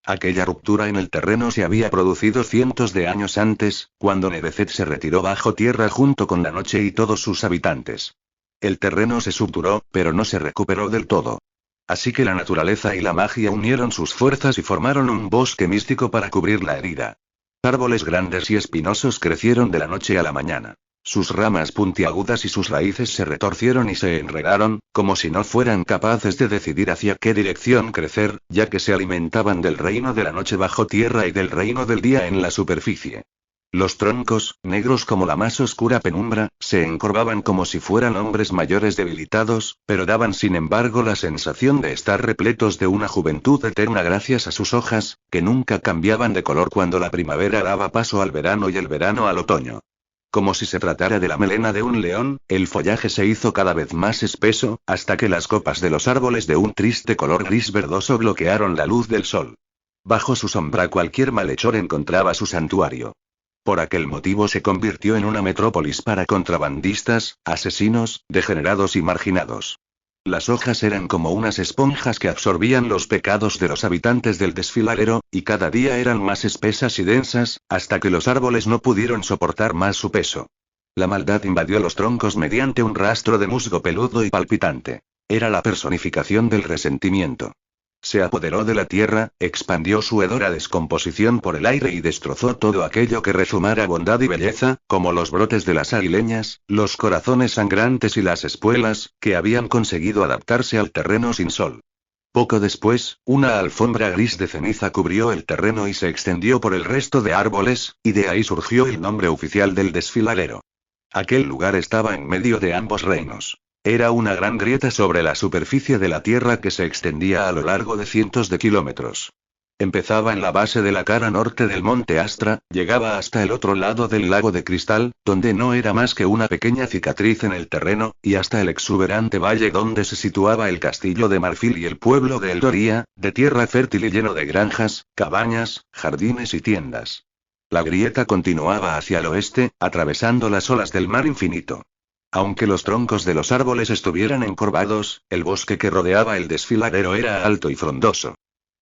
Aquella ruptura en el terreno se había producido cientos de años antes, cuando Nerecet se retiró bajo tierra junto con la noche y todos sus habitantes. El terreno se suturó, pero no se recuperó del todo. Así que la naturaleza y la magia unieron sus fuerzas y formaron un bosque místico para cubrir la herida. Árboles grandes y espinosos crecieron de la noche a la mañana. Sus ramas puntiagudas y sus raíces se retorcieron y se enredaron, como si no fueran capaces de decidir hacia qué dirección crecer, ya que se alimentaban del reino de la noche bajo tierra y del reino del día en la superficie. Los troncos, negros como la más oscura penumbra, se encorvaban como si fueran hombres mayores debilitados, pero daban sin embargo la sensación de estar repletos de una juventud eterna gracias a sus hojas, que nunca cambiaban de color cuando la primavera daba paso al verano y el verano al otoño. Como si se tratara de la melena de un león, el follaje se hizo cada vez más espeso, hasta que las copas de los árboles de un triste color gris verdoso bloquearon la luz del sol. Bajo su sombra cualquier malhechor encontraba su santuario. Por aquel motivo se convirtió en una metrópolis para contrabandistas, asesinos, degenerados y marginados. Las hojas eran como unas esponjas que absorbían los pecados de los habitantes del desfiladero, y cada día eran más espesas y densas, hasta que los árboles no pudieron soportar más su peso. La maldad invadió los troncos mediante un rastro de musgo peludo y palpitante. Era la personificación del resentimiento. Se apoderó de la tierra, expandió su hedor a descomposición por el aire y destrozó todo aquello que rezumara bondad y belleza, como los brotes de las aguileñas, los corazones sangrantes y las espuelas, que habían conseguido adaptarse al terreno sin sol. Poco después, una alfombra gris de ceniza cubrió el terreno y se extendió por el resto de árboles, y de ahí surgió el nombre oficial del desfiladero. Aquel lugar estaba en medio de ambos reinos. Era una gran grieta sobre la superficie de la Tierra que se extendía a lo largo de cientos de kilómetros. Empezaba en la base de la cara norte del monte Astra, llegaba hasta el otro lado del lago de cristal, donde no era más que una pequeña cicatriz en el terreno, y hasta el exuberante valle donde se situaba el castillo de marfil y el pueblo de Eldoria, de tierra fértil y lleno de granjas, cabañas, jardines y tiendas. La grieta continuaba hacia el oeste, atravesando las olas del mar infinito. Aunque los troncos de los árboles estuvieran encorvados, el bosque que rodeaba el desfiladero era alto y frondoso.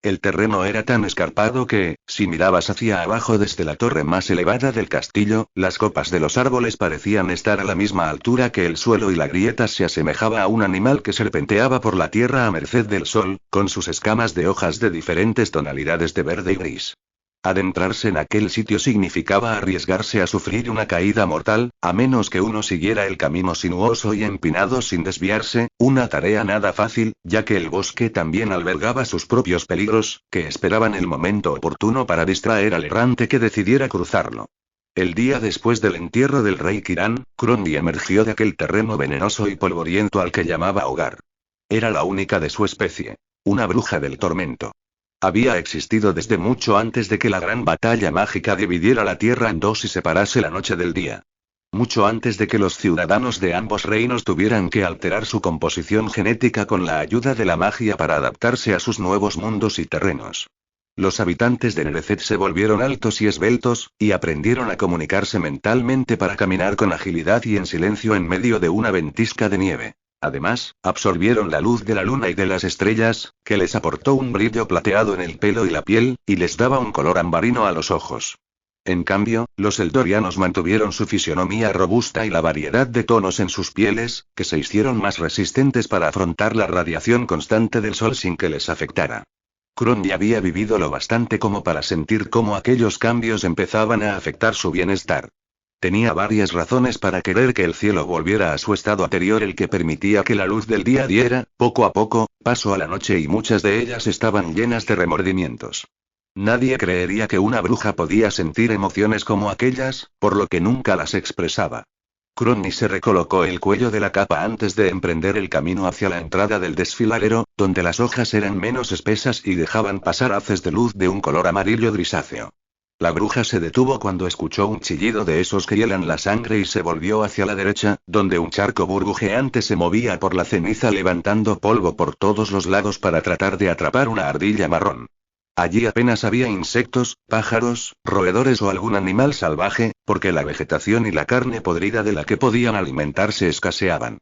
El terreno era tan escarpado que, si mirabas hacia abajo desde la torre más elevada del castillo, las copas de los árboles parecían estar a la misma altura que el suelo y la grieta se asemejaba a un animal que serpenteaba por la tierra a merced del sol, con sus escamas de hojas de diferentes tonalidades de verde y gris. Adentrarse en aquel sitio significaba arriesgarse a sufrir una caída mortal, a menos que uno siguiera el camino sinuoso y empinado sin desviarse, una tarea nada fácil, ya que el bosque también albergaba sus propios peligros, que esperaban el momento oportuno para distraer al errante que decidiera cruzarlo. El día después del entierro del rey Kiran, Crondi emergió de aquel terreno venenoso y polvoriento al que llamaba hogar. Era la única de su especie. Una bruja del tormento. Había existido desde mucho antes de que la gran batalla mágica dividiera la tierra en dos y separase la noche del día. Mucho antes de que los ciudadanos de ambos reinos tuvieran que alterar su composición genética con la ayuda de la magia para adaptarse a sus nuevos mundos y terrenos. Los habitantes de Nerecet se volvieron altos y esbeltos, y aprendieron a comunicarse mentalmente para caminar con agilidad y en silencio en medio de una ventisca de nieve. Además, absorbieron la luz de la luna y de las estrellas, que les aportó un brillo plateado en el pelo y la piel, y les daba un color ambarino a los ojos. En cambio, los eldorianos mantuvieron su fisionomía robusta y la variedad de tonos en sus pieles, que se hicieron más resistentes para afrontar la radiación constante del sol sin que les afectara. Crondi había vivido lo bastante como para sentir cómo aquellos cambios empezaban a afectar su bienestar. Tenía varias razones para querer que el cielo volviera a su estado anterior, el que permitía que la luz del día diera, poco a poco, paso a la noche, y muchas de ellas estaban llenas de remordimientos. Nadie creería que una bruja podía sentir emociones como aquellas, por lo que nunca las expresaba. Crony se recolocó el cuello de la capa antes de emprender el camino hacia la entrada del desfiladero, donde las hojas eran menos espesas y dejaban pasar haces de luz de un color amarillo grisáceo. La bruja se detuvo cuando escuchó un chillido de esos que hielan la sangre y se volvió hacia la derecha, donde un charco burbujeante se movía por la ceniza levantando polvo por todos los lados para tratar de atrapar una ardilla marrón. Allí apenas había insectos, pájaros, roedores o algún animal salvaje, porque la vegetación y la carne podrida de la que podían alimentarse escaseaban.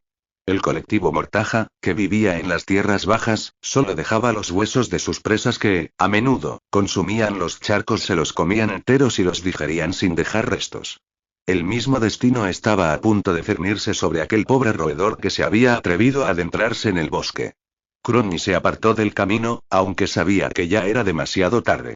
El colectivo Mortaja, que vivía en las tierras bajas, solo dejaba los huesos de sus presas que, a menudo, consumían los charcos, se los comían enteros y los digerían sin dejar restos. El mismo destino estaba a punto de cernirse sobre aquel pobre roedor que se había atrevido a adentrarse en el bosque. Crony se apartó del camino, aunque sabía que ya era demasiado tarde.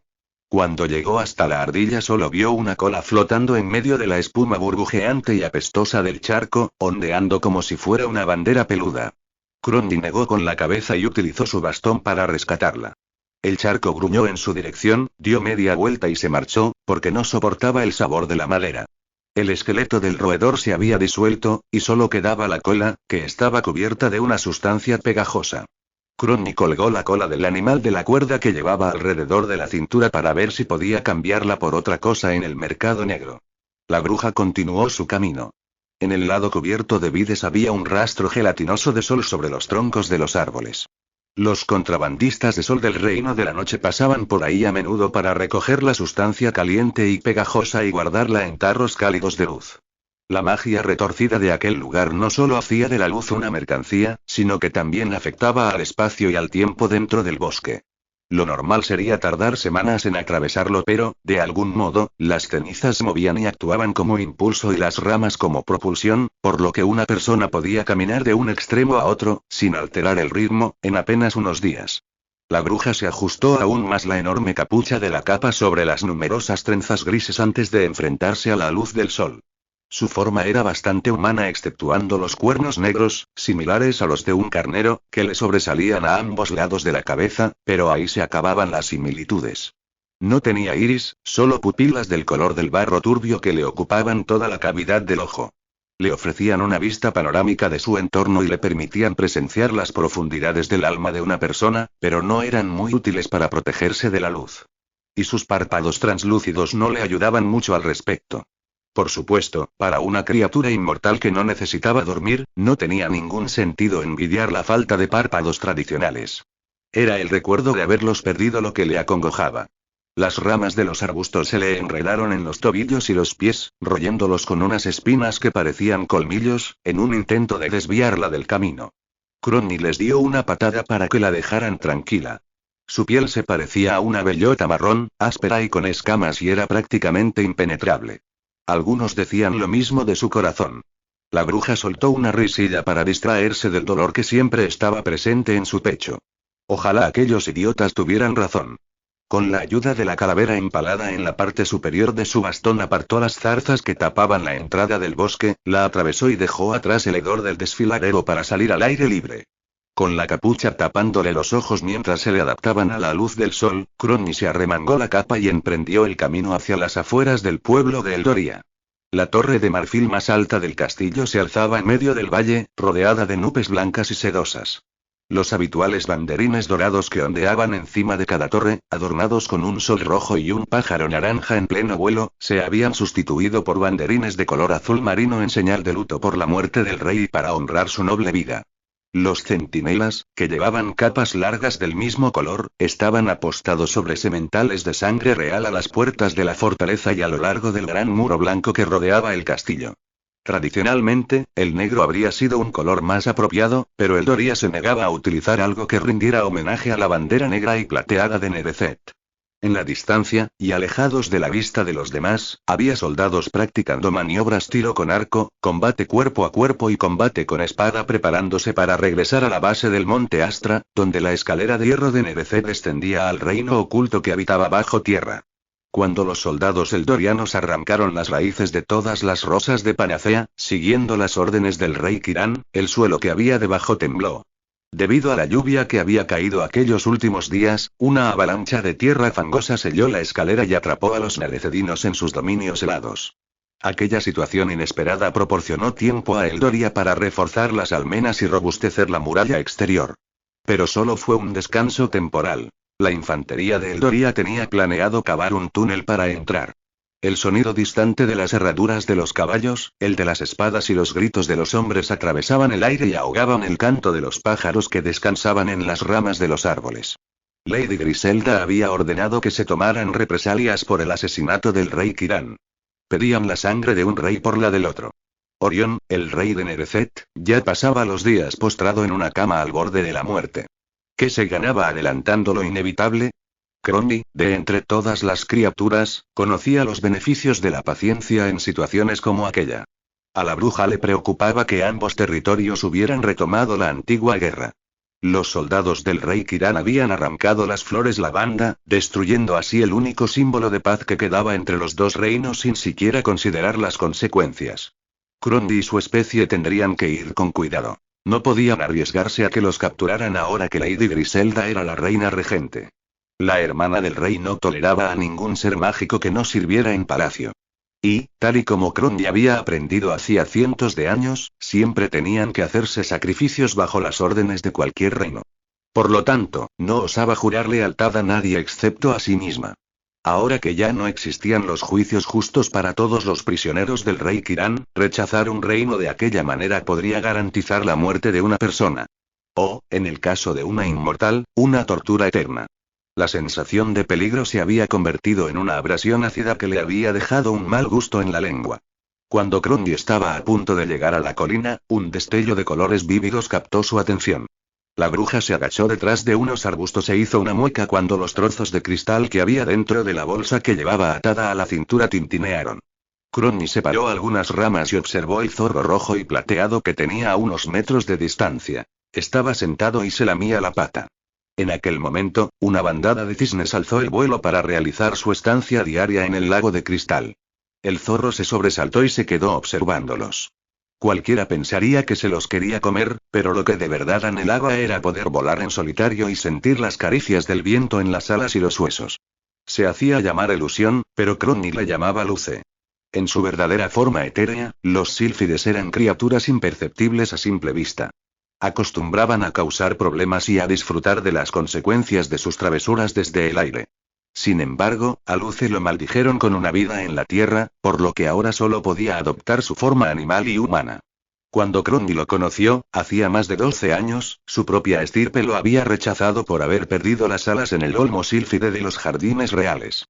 Cuando llegó hasta la ardilla solo vio una cola flotando en medio de la espuma burbujeante y apestosa del charco, ondeando como si fuera una bandera peluda. Crony negó con la cabeza y utilizó su bastón para rescatarla. El charco gruñó en su dirección, dio media vuelta y se marchó, porque no soportaba el sabor de la madera. El esqueleto del roedor se había disuelto, y solo quedaba la cola, que estaba cubierta de una sustancia pegajosa. Crony colgó la cola del animal de la cuerda que llevaba alrededor de la cintura para ver si podía cambiarla por otra cosa en el mercado negro. La bruja continuó su camino. En el lado cubierto de vides había un rastro gelatinoso de sol sobre los troncos de los árboles. Los contrabandistas de sol del reino de la noche pasaban por ahí a menudo para recoger la sustancia caliente y pegajosa y guardarla en tarros cálidos de luz. La magia retorcida de aquel lugar no solo hacía de la luz una mercancía, sino que también afectaba al espacio y al tiempo dentro del bosque. Lo normal sería tardar semanas en atravesarlo, pero, de algún modo, las cenizas movían y actuaban como impulso y las ramas como propulsión, por lo que una persona podía caminar de un extremo a otro, sin alterar el ritmo, en apenas unos días. La bruja se ajustó aún más la enorme capucha de la capa sobre las numerosas trenzas grises antes de enfrentarse a la luz del sol. Su forma era bastante humana exceptuando los cuernos negros, similares a los de un carnero, que le sobresalían a ambos lados de la cabeza, pero ahí se acababan las similitudes. No tenía iris, solo pupilas del color del barro turbio que le ocupaban toda la cavidad del ojo. Le ofrecían una vista panorámica de su entorno y le permitían presenciar las profundidades del alma de una persona, pero no eran muy útiles para protegerse de la luz. Y sus párpados translúcidos no le ayudaban mucho al respecto. Por supuesto, para una criatura inmortal que no necesitaba dormir, no tenía ningún sentido envidiar la falta de párpados tradicionales. Era el recuerdo de haberlos perdido lo que le acongojaba. Las ramas de los arbustos se le enredaron en los tobillos y los pies, royéndolos con unas espinas que parecían colmillos, en un intento de desviarla del camino. Crony les dio una patada para que la dejaran tranquila. Su piel se parecía a una bellota marrón, áspera y con escamas, y era prácticamente impenetrable. Algunos decían lo mismo de su corazón. La bruja soltó una risilla para distraerse del dolor que siempre estaba presente en su pecho. Ojalá aquellos idiotas tuvieran razón. Con la ayuda de la calavera empalada en la parte superior de su bastón apartó las zarzas que tapaban la entrada del bosque, la atravesó y dejó atrás el hedor del desfiladero para salir al aire libre. Con la capucha tapándole los ojos mientras se le adaptaban a la luz del sol, Crony se arremangó la capa y emprendió el camino hacia las afueras del pueblo de Eldoria. La torre de marfil más alta del castillo se alzaba en medio del valle, rodeada de nubes blancas y sedosas. Los habituales banderines dorados que ondeaban encima de cada torre, adornados con un sol rojo y un pájaro naranja en pleno vuelo, se habían sustituido por banderines de color azul marino en señal de luto por la muerte del rey y para honrar su noble vida. Los centinelas, que llevaban capas largas del mismo color, estaban apostados sobre sementales de sangre real a las puertas de la fortaleza y a lo largo del gran muro blanco que rodeaba el castillo. Tradicionalmente, el negro habría sido un color más apropiado, pero Eldoria se negaba a utilizar algo que rindiera homenaje a la bandera negra y plateada de Nereseth. En la distancia, y alejados de la vista de los demás, había soldados practicando maniobras tiro con arco, combate cuerpo a cuerpo y combate con espada preparándose para regresar a la base del monte Astra, donde la escalera de hierro de Nereseth descendía al reino oculto que habitaba bajo tierra. Cuando los soldados eldorianos arrancaron las raíces de todas las rosas de Panacea, siguiendo las órdenes del rey Kirán, el suelo que había debajo tembló. Debido a la lluvia que había caído aquellos últimos días, una avalancha de tierra fangosa selló la escalera y atrapó a los nerecedinos en sus dominios helados. Aquella situación inesperada proporcionó tiempo a Eldoria para reforzar las almenas y robustecer la muralla exterior. Pero solo fue un descanso temporal. La infantería de Eldoria tenía planeado cavar un túnel para entrar. El sonido distante de las herraduras de los caballos, el de las espadas y los gritos de los hombres atravesaban el aire y ahogaban el canto de los pájaros que descansaban en las ramas de los árboles. Lady Griselda había ordenado que se tomaran represalias por el asesinato del rey Kirán. Pedían la sangre de un rey por la del otro. Orión, el rey de Nerecet, ya pasaba los días postrado en una cama al borde de la muerte. ¿Qué se ganaba adelantando lo inevitable? Cromby, de entre todas las criaturas, conocía los beneficios de la paciencia en situaciones como aquella. A la bruja le preocupaba que ambos territorios hubieran retomado la antigua guerra. Los soldados del rey Kirán habían arrancado las flores lavanda, destruyendo así el único símbolo de paz que quedaba entre los dos reinos sin siquiera considerar las consecuencias. Cromby y su especie tendrían que ir con cuidado. No podían arriesgarse a que los capturaran ahora que Lady Griselda era la reina regente. La hermana del rey no toleraba a ningún ser mágico que no sirviera en palacio. Y, tal y como Cromby había aprendido hacía cientos de años, siempre tenían que hacerse sacrificios bajo las órdenes de cualquier reino. Por lo tanto, no osaba jurar lealtad a nadie excepto a sí misma. Ahora que ya no existían los juicios justos para todos los prisioneros del rey Kirán, rechazar un reino de aquella manera podría garantizar la muerte de una persona. O, en el caso de una inmortal, una tortura eterna. La sensación de peligro se había convertido en una abrasión ácida que le había dejado un mal gusto en la lengua. Cuando Cromby estaba a punto de llegar a la colina, un destello de colores vívidos captó su atención. La bruja se agachó detrás de unos arbustos e hizo una mueca cuando los trozos de cristal que había dentro de la bolsa que llevaba atada a la cintura tintinearon. Cromby separó algunas ramas y observó el zorro rojo y plateado que tenía a unos metros de distancia. Estaba sentado y se lamía la pata. En aquel momento, una bandada de cisnes alzó el vuelo para realizar su estancia diaria en el lago de cristal. El zorro se sobresaltó y se quedó observándolos. Cualquiera pensaría que se los quería comer, pero lo que de verdad anhelaba era poder volar en solitario y sentir las caricias del viento en las alas y los huesos. Se hacía llamar Ilusión, pero Cromby la llamaba Luce. En su verdadera forma etérea, los sílfides eran criaturas imperceptibles a simple vista. Acostumbraban a causar problemas y a disfrutar de las consecuencias de sus travesuras desde el aire. Sin embargo, a Luce lo maldijeron con una vida en la tierra, por lo que ahora solo podía adoptar su forma animal y humana. Cuando Cromby lo conoció, hacía más de 12 años, su propia estirpe lo había rechazado por haber perdido las alas en el olmo sílfide de los jardines reales.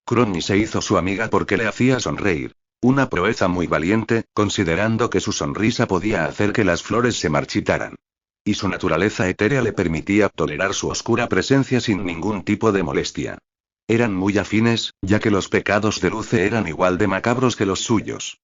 Cromby se hizo su amiga porque le hacía sonreír. Una proeza muy valiente, considerando que su sonrisa podía hacer que las flores se marchitaran. Y su naturaleza etérea le permitía tolerar su oscura presencia sin ningún tipo de molestia. Eran muy afines, ya que los pecados de Luce eran igual de macabros que los suyos.